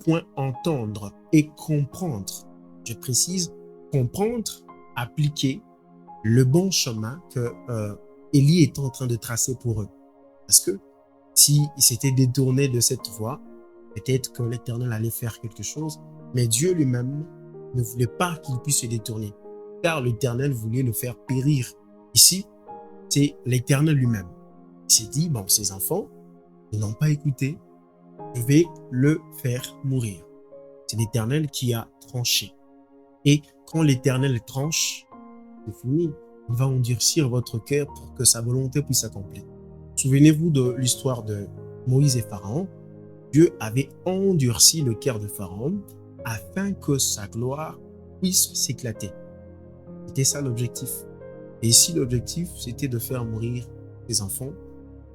point entendre et comprendre. Je précise, comprendre, appliquer le bon chemin que Élie est en train de tracer pour eux. Parce que s'ils s'étaient détournés de cette voie, peut-être que l'Éternel allait faire quelque chose, mais Dieu lui-même ne voulait pas qu'il puisse se détourner, car l'Éternel voulait le faire périr. Ici, c'est l'Éternel lui-même. Il s'est dit, bon, ces enfants, ils n'ont pas écouté, je vais le faire mourir. C'est l'Éternel qui a tranché. Et quand l'Éternel tranche, c'est fini. Il va endurcir votre cœur pour que sa volonté puisse s'accomplir. Souvenez-vous de l'histoire de Moïse et Pharaon. Dieu avait endurci le cœur de Pharaon afin que sa gloire puisse s'éclater. C'était ça l'objectif. Et ici, l'objectif, c'était de faire mourir les enfants.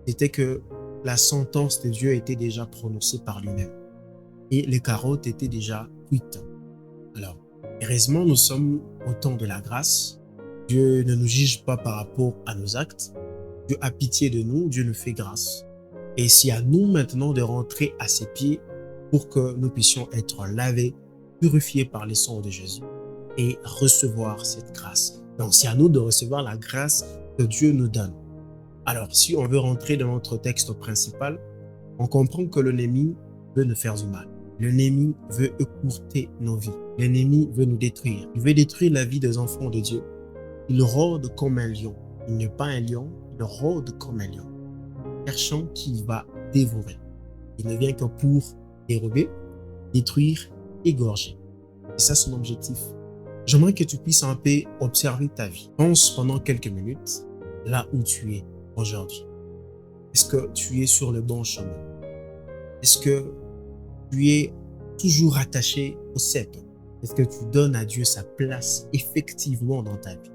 C'était que la sentence de Dieu était déjà prononcée par lui-même. Et les carottes étaient déjà cuites. Alors, heureusement, nous sommes au temps de la grâce. Dieu ne nous juge pas par rapport à nos actes. Dieu a pitié de nous, Dieu nous fait grâce. Et c'est à nous maintenant de rentrer à ses pieds pour que nous puissions être lavés, purifiés par le sang de Jésus et recevoir cette grâce. Donc, c'est à nous de recevoir la grâce que Dieu nous donne. Alors, si on veut rentrer dans notre texte principal, on comprend que l'ennemi veut nous faire du mal. L'ennemi veut écourter nos vies. L'ennemi veut nous détruire. Il veut détruire la vie des enfants de Dieu. Il rôde comme un lion. Il n'est pas un lion, il rôde comme un lion, cherchant qui il va dévorer. Il ne vient que pour dérober, détruire, égorger. C'est ça son objectif. J'aimerais que tu puisses un peu observer ta vie. Pense pendant quelques minutes là où tu es aujourd'hui. Est-ce que tu es sur le bon chemin? Est-ce que tu es toujours attaché au sceptre? Est-ce que tu donnes à Dieu sa place effectivement dans ta vie?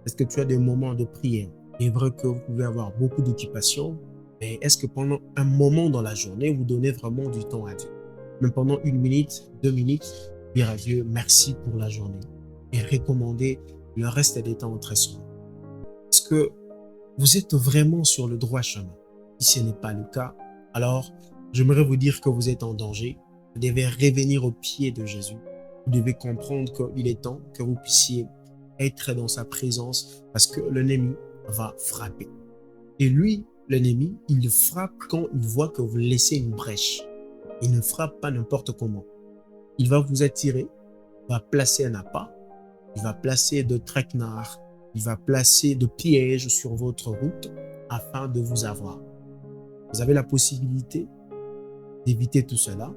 Est-ce que tu as des moments de prière? Il est vrai que vous pouvez avoir beaucoup d'occupations, mais est-ce que pendant un moment dans la journée, vous donnez vraiment du temps à Dieu? Même pendant 1 minute, 2 minutes, dire à Dieu merci pour la journée et recommander le reste des temps entre soi. Est-ce que vous êtes vraiment sur le droit chemin? Si ce n'est pas le cas, alors j'aimerais vous dire que vous êtes en danger. Vous devez revenir au pied de Jésus. Vous devez comprendre qu'il est temps que vous puissiez être dans sa présence parce que l'ennemi va frapper. Et lui, l'ennemi, il frappe quand il voit que vous laissez une brèche. Il ne frappe pas n'importe comment. Il va vous attirer, il va placer un appât, il va placer de traquenards, il va placer de pièges sur votre route afin de vous avoir. Vous avez la possibilité d'éviter tout cela